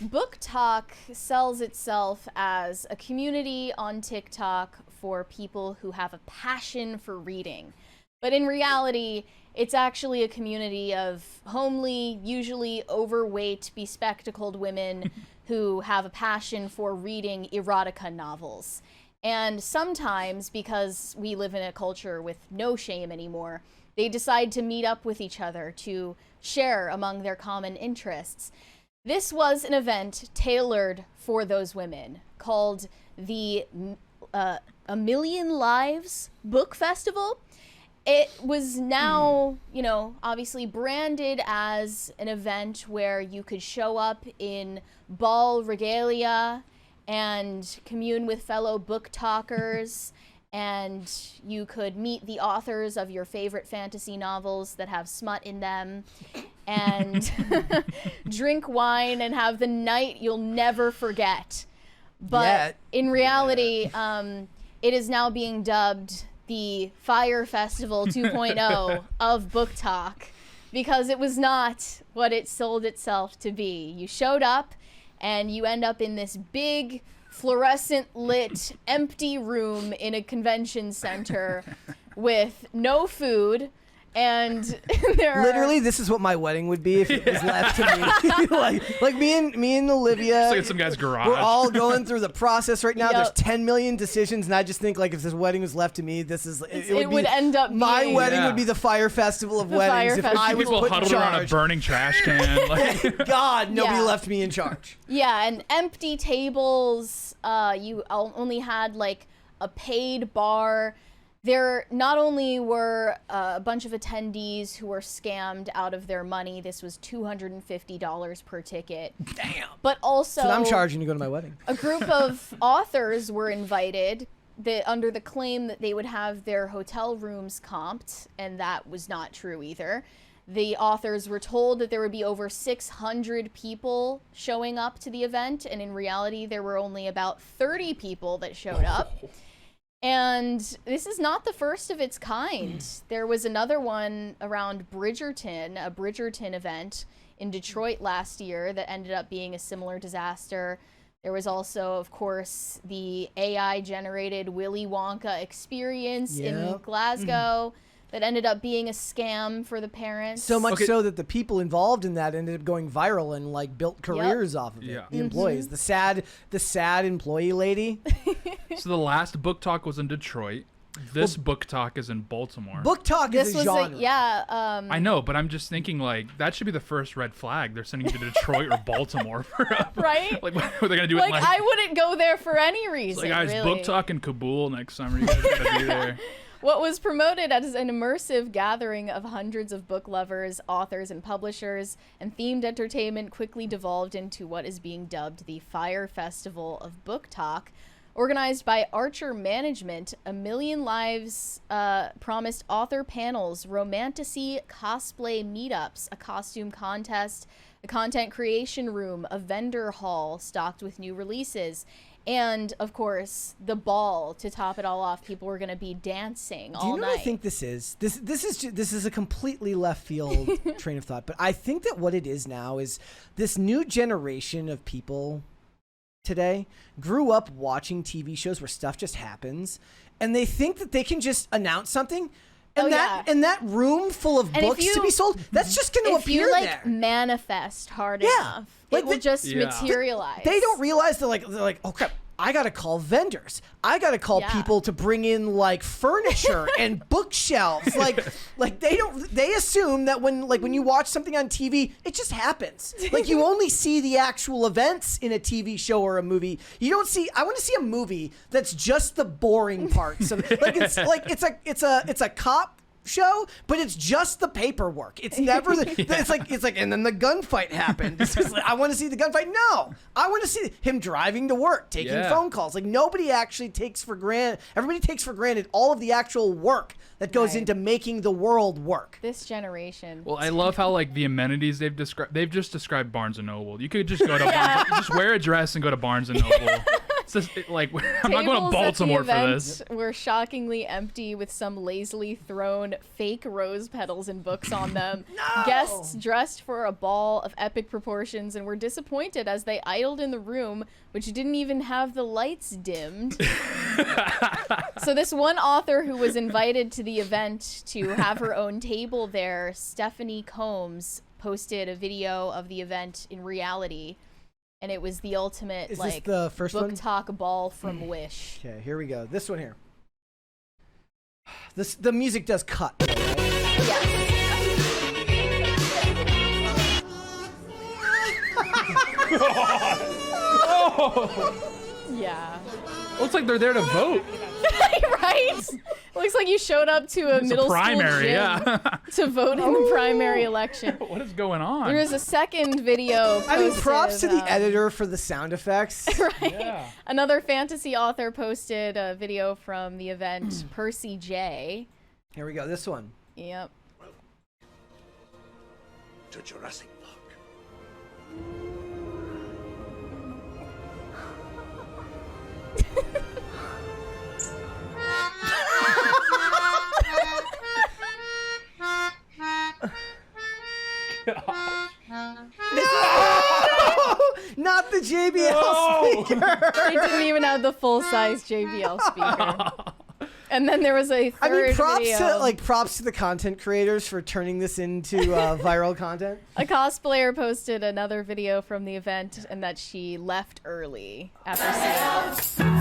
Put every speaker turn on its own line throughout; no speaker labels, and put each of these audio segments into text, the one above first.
BookTok sells itself as a community on TikTok for people who have a passion for reading. But in reality, it's actually a community of homely, usually overweight, bespectacled women who have a passion for reading erotica novels. And sometimes, because we live in a culture with no shame anymore, they decide to meet up with each other to share among their common interests. This was an event tailored for those women called the A Million Lives Book Festival. It was now, obviously branded as an event where you could show up in ball regalia and commune with fellow book talkers, and you could meet the authors of your favorite fantasy novels that have smut in them, and drink wine and have the night you'll never forget. But in reality, it is now being dubbed the Fire Festival 2.0 of BookTok, because it was not what it sold itself to be. You showed up and you end up in this big fluorescent lit empty room in a convention center with no food, and
literally this is what my wedding would be if it was left to me. like me and Olivia,
it's like some guy's garage.
We're all going through the process right now. There's 10 million decisions, and I just think, like, if this wedding was left to me, it would end up my being, wedding would be the Fire Festival of weddings. If I was
people
put
huddled
in charge.
around a burning trash can. Like.
God, nobody left me in charge.
Yeah, and empty tables. You only had like a paid bar. There not only were a bunch of attendees who were scammed out of their money. This was $250 per ticket.
Damn.
But also,
so I'm charging to go to my wedding.
A group of authors were invited under the claim that they would have their hotel rooms comped, and that was not true either. The authors were told that there would be over 600 people showing up to the event, and in reality, there were only about 30 people that showed up. And this is not the first of its kind. There was another one around Bridgerton, a Bridgerton event in Detroit last year that ended up being a similar disaster. There was also, of course, the AI-generated Willy Wonka experience in Glasgow that ended up being a scam for the parents.
So much so that the people involved in that ended up going viral and like built careers off of it. The employees, the sad employee lady.
So the last BookTok was in Detroit. This BookTok is in Baltimore.
BookTok is a genre.
I know, but I'm just thinking, like, that should be the first red flag. They're sending you to Detroit or Baltimore for
right?
Like, what are they gonna do?
Like, I wouldn't go there for any reason.
Like, guys,
really.
BookTok in Kabul next summer. You guys gotta be there.
What was promoted as an immersive gathering of hundreds of book lovers, authors, and publishers, and themed entertainment quickly devolved into what is being dubbed the Fire Festival of BookTok. Organized by Archer Management, A Million Lives promised author panels, romantasy, cosplay meetups, a costume contest, a content creation room, a vendor hall stocked with new releases, and, of course, the ball to top it all off. People were going to be dancing all night.
Do you know what I think this is? This is a completely left field train of thought, but I think that what it is now is this new generation of people today grew up watching TV shows where stuff just happens, and they think that they can just announce something, and that room full of books to be sold, that's just going to appear there.
If you manifest hard enough, it will just materialize.
They don't realize they're like, oh crap, I gotta call vendors. I gotta call people to bring in like furniture and bookshelves. Like they assume that when you watch something on TV, it just happens. Like you only see the actual events in a TV show or a movie. You don't see. I want to see a movie that's just the boring parts. It's a cop show, but it's just the paperwork. It's never it's like and then the gunfight happened. It's just like, I want to see the gunfight. No, I want to see him driving to work, taking phone calls. Like nobody actually takes for granted. Everybody takes for granted all of the actual work that goes into making the world work.
This generation.
Well, I love how like the amenities they've described. They've just described Barnes and Noble. You could just go to Barnes, just wear a dress and go to Barnes and Noble. It's just, like, I'm not going to
Tables at the
Baltimore for
event
this.
were shockingly empty with some lazily thrown fake rose petals and books on them.
No!
Guests dressed for a ball of epic proportions and were disappointed as they idled in the room, which didn't even have the lights dimmed. So this one author who was invited to the event to have her own table there, Stephanie Combs, posted a video of the event in reality. And it was the ultimate,
Is
like,
this the first one?
BookTok ball from Wish.
Okay, here we go. This one here. The music does cut. Though, right?
Yeah.
Looks like they're there to vote.
Right? Looks like you showed up to a
It's
middle
a primary,
school gym
yeah.
to vote in the primary election.
What is going on?
There was a second video
I mean,
posted,
props to the editor for the sound effects.
Right.
Yeah.
Another fantasy author posted a video from the event, Percy J.
Here we go. This one.
Yep.
To Jurassic Park.
Not the JBL
No!
speaker.
They didn't even have the full-size JBL speaker. And then there was a third
I mean,
video.
props to the content creators for turning this into viral content.
A cosplayer posted another video from the event and that she left early after seeing it.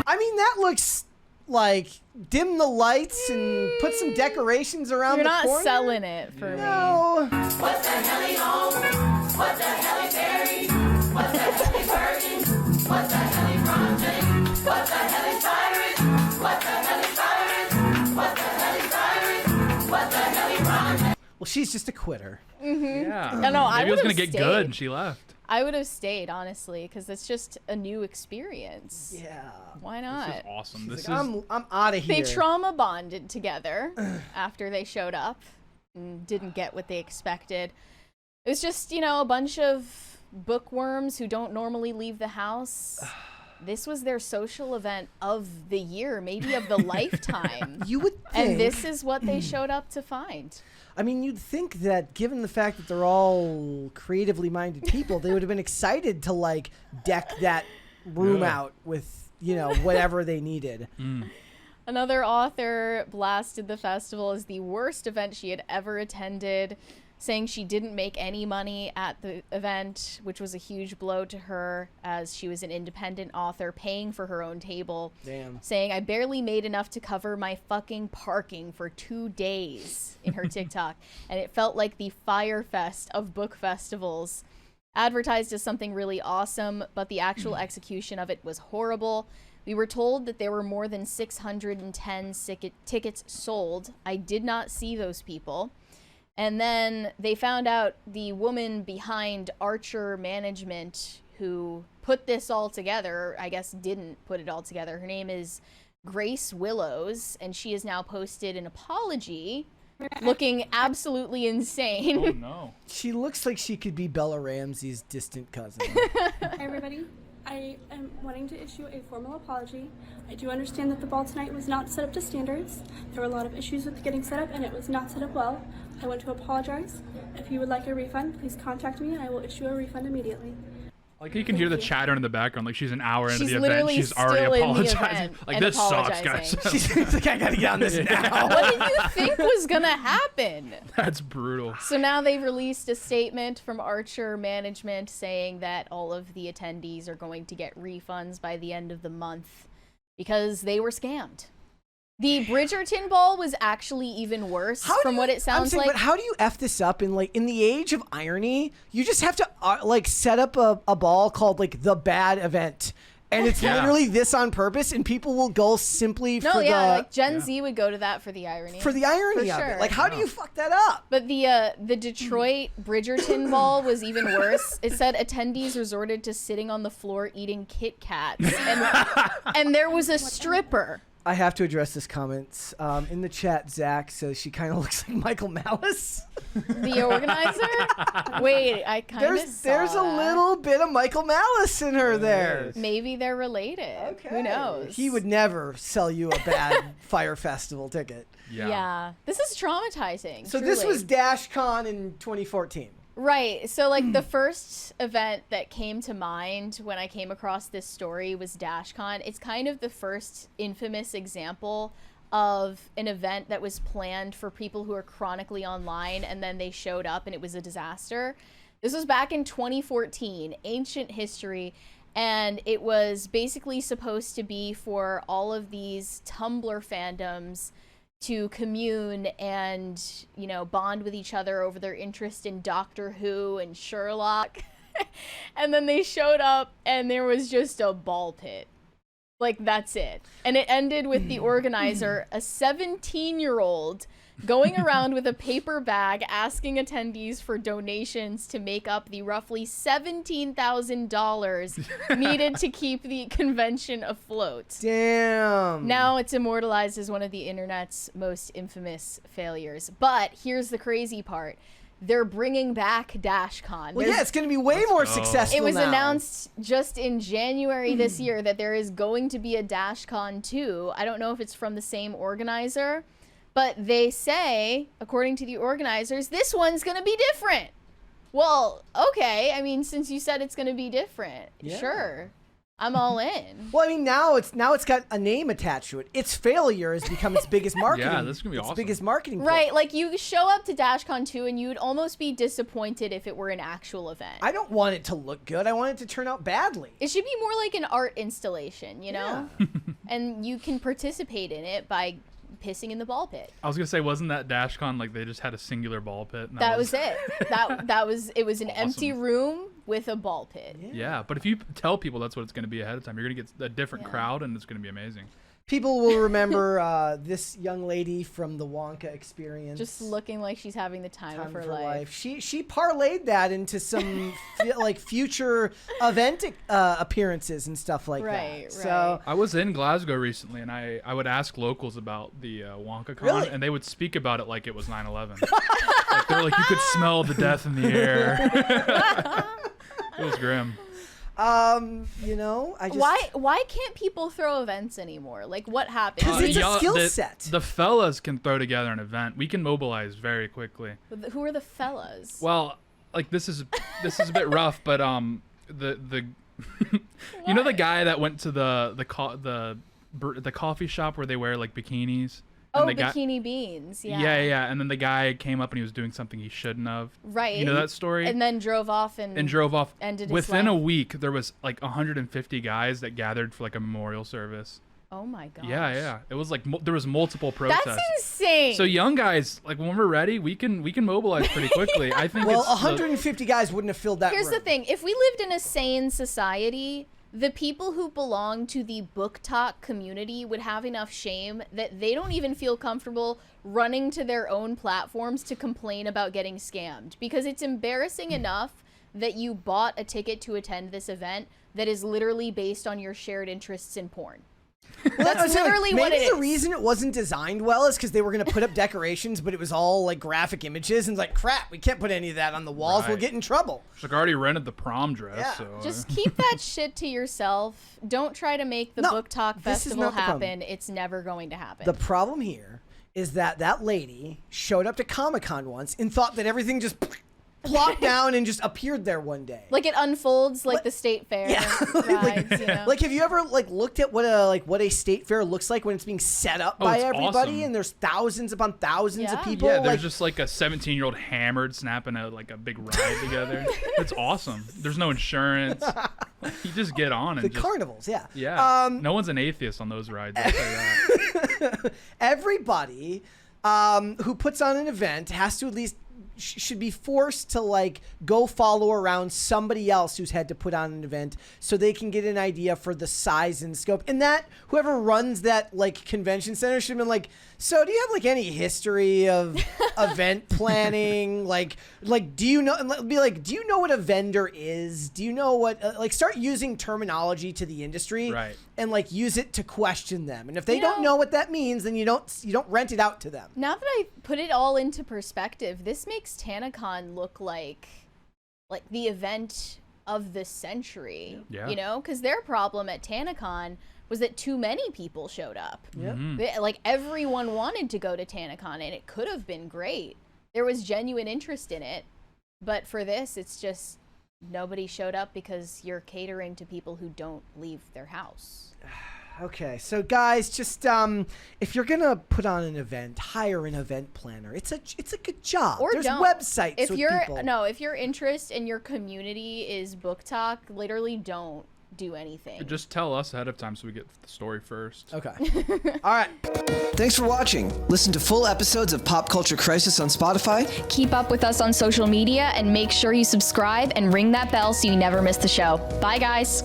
I mean, that looks like dim the lights and put some decorations around
You're
the
not
corner.
selling it for me.
No. Well, she's just a quitter.
Yeah.
No, I
Maybe it was
would've
gonna get
stayed.
good and she left.
I would have stayed, honestly, because it's just a new experience.
Yeah.
Why
This
not?
is awesome.
She's
This
like,
is
I'm out of
They
here.
trauma bonded together after they showed up and didn't get what they expected. It was just, a bunch of bookworms who don't normally leave the house. This was their social event of the year, maybe of the lifetime.
You would think.
And this is what they showed up to find.
I mean, you'd think that given the fact that they're all creatively minded people, they would have been excited to like deck that room
Yeah.
out with, whatever they needed.
Another author blasted the festival as the worst event she had ever attended, saying she didn't make any money at the event, which was a huge blow to her as she was an independent author paying for her own table.
Damn.
Saying, I barely made enough to cover my fucking parking for 2 days in her TikTok. And it felt like the Fire Fest of book festivals. Advertised as something really awesome, but the actual execution of it was horrible. We were told that there were more than 610 tickets sold. I did not see those people. And then they found out the woman behind Archer Management who put this all together, I guess didn't put it all together. Her name is Grace Willows, and she has now posted an apology looking absolutely insane.
Oh no.
She looks like she could be Bella Ramsey's distant cousin.
Hi everybody. I am wanting to issue a formal apology. I do understand that the ball tonight was not set up to standards. There were a lot of issues with getting set up and it was not set up well. I want to apologize. If you would like a refund, please contact me and I will issue a refund immediately.
Like you can hear the chatter in the background, like she's an hour into
She's
the event,
literally
she's already
still in the
apologizing.
event
Like
and
this sucks,
apologizing.
guys.
She's like, I gotta get on this now.
What did you think was gonna happen?
That's brutal.
So now they've released a statement from Archer Management saying that all of the attendees are going to get refunds by the end of the month because they were scammed. The Bridgerton ball was actually even worse from what it sounds like.
But how do you F this up in the age of irony? You just have to set up a ball called the bad event. And it's
Yeah.
literally this on purpose, and people will go simply
No,
for
yeah, like Gen Z would go to that for the irony.
the irony
For
of
sure.
it. Like, how do you fuck that up?
But the Detroit Bridgerton ball was even worse. It said attendees resorted to sitting on the floor eating Kit Kats, and there was a stripper
I have to address this comment. In the chat, Zach says she kind of looks like Michael Malice.
The organizer? Wait, I kind of saw
There's a little bit of Michael Malice in her there.
Maybe they're related.
Okay.
Who knows?
He would never sell you a bad Fire Festival ticket.
Yeah. This is traumatizing.
So
truly.
this was DashCon in 2014.
Right. So, like, the first event that came to mind when I came across this story was DashCon. It's kind of the first infamous example of an event that was planned for people who are chronically online, and then they showed up and it was a disaster. This was back in 2014, ancient history, and it was basically supposed to be for all of these Tumblr fandoms to commune and, you know, bond with each other over their interest in Doctor Who and Sherlock. And then they showed up and there was just a ball pit. Like, that's it. And it ended with the organizer, a 17-year-old, going around with a paper bag asking attendees for donations to make up the roughly $17,000 needed to keep the convention afloat.
Damn.
Now it's immortalized as one of the internet's most infamous failures. But here's the crazy part. They're bringing back DashCon.
Well, yeah, it's going to be way more successful
It was
now.
announced just in January this year that there is going to be a DashCon 2. I don't know if it's from the same organizer, but they say, according to the organizers, this one's going to be different. Well, okay. I mean, since you said it's going to be different, sure. I'm all in.
Well, I mean, now it's got a name attached to it. Its failure has become its biggest marketing.
Yeah, this is gonna be
its
awesome.
biggest marketing.
Right,
point.
like you show up to DashCon 2 and you'd almost be disappointed if it were an actual event.
I don't want it to look good. I want it to turn out badly.
It should be more like an art installation, you know?
Yeah.
And you can participate in it by pissing in the ball pit.
I was gonna say, wasn't that DashCon like they just had a singular ball pit? And
That was it. It was an
Awesome.
empty room with a ball pit.
Yeah, but if you tell people that's what it's gonna be ahead of time, you're gonna get a different crowd, and it's gonna be amazing.
People will remember this young lady from the Wonka experience.
Just looking like she's having the time of her life.
She parlayed that into some like future event appearances and stuff like
Right,
that. So
I was in Glasgow recently, and I would ask locals about the WonkaCon,
Really?
and they would speak about it like it was 9/11. Like they were like, you could smell the death in the air. It was grim.
you know, I just
Why can't people throw events anymore? Like, what happened?
'Cause it's a skill set.
The fellas can throw together an event. We can mobilize very quickly.
Who are the fellas?
Well, like this is a bit rough, but the you know the guy that went to the coffee shop where they wear like bikinis.
Oh,
And the
Bikini Beans. Yeah.
Yeah. And then the guy came up and he was doing something he shouldn't have.
Right.
You know that story?
And then drove off and
drove off.
ended his
Within a
life.
week, there was like 150 guys that gathered for like a memorial service.
Oh my gosh.
Yeah. It was like there was multiple protests.
That's insane.
So young guys, like when we're ready, we can mobilize pretty quickly. I think.
well,
it's
150 guys wouldn't have filled that
Here's
room.
the thing. If we lived in a sane society, the people who belong to the BookTok community would have enough shame that they don't even feel comfortable running to their own platforms to complain about getting scammed, because it's embarrassing enough that you bought a ticket to attend this event that is literally based on your shared interests in porn.
Well,
That's literally what it
Maybe the
is.
reason it wasn't designed well is because they were going to put up decorations, but it was all like graphic images, and it's like, crap, we can't put any of that on the walls. We'll
Right.
get in trouble.
She's like, I already rented the prom dress.
Yeah.
So
Just keep that shit to yourself. Don't try to make the
No,
BookTok
this is
festival
not the problem.
happen. It's never going to happen.
The problem here is that lady showed up to Comic-Con once and thought that everything just plopped down and just appeared there one day.
Like it unfolds like the state fair rides, you know?
Like, have you ever like looked at what a state fair looks like when it's being set up by
it's
everybody
awesome.
and there's thousands upon thousands of
Yeah.
people?
yeah,
like,
there's just like a 17-year-old hammered snapping a big ride together. It's awesome. There's no insurance. You just get on and
the
just
carnivals, yeah.
yeah. No one's an atheist on those rides. I'll say that.
Everybody who puts on an event has to at least should be forced to like go follow around somebody else who's had to put on an event so they can get an idea for the size and scope. And that whoever runs that like convention center should have been like, so do you have like any history of event planning? Like do you know? And be like, do you know what a vendor is? Do you know what like start using terminology to the industry,
Right.
and like use it to question them. And if they don't know what that means, then you don't rent it out to them.
Now that I put it all into perspective, this makes TanaCon look like the event of the century.
Yeah.
You know, because their problem at TanaCon was that too many people showed up.
Yeah.
Like everyone wanted to go to TanaCon, and it could have been great. There was genuine interest in it, but for this, it's just nobody showed up because you're catering to people who don't leave their house.
Okay, so guys, just if you're gonna put on an event, hire an event planner. It's a good job.
Or
There's
don't.
websites
If
with
your
people.
if your interest in your community is BookTok, literally don't do anything.
Just tell us ahead of time so we get the story first.
Okay. All right.
Thanks for watching. Listen to full episodes of Pop Culture Crisis on Spotify.
Keep up with us on social media and make sure you subscribe and ring that bell so you never miss the show. Bye, guys.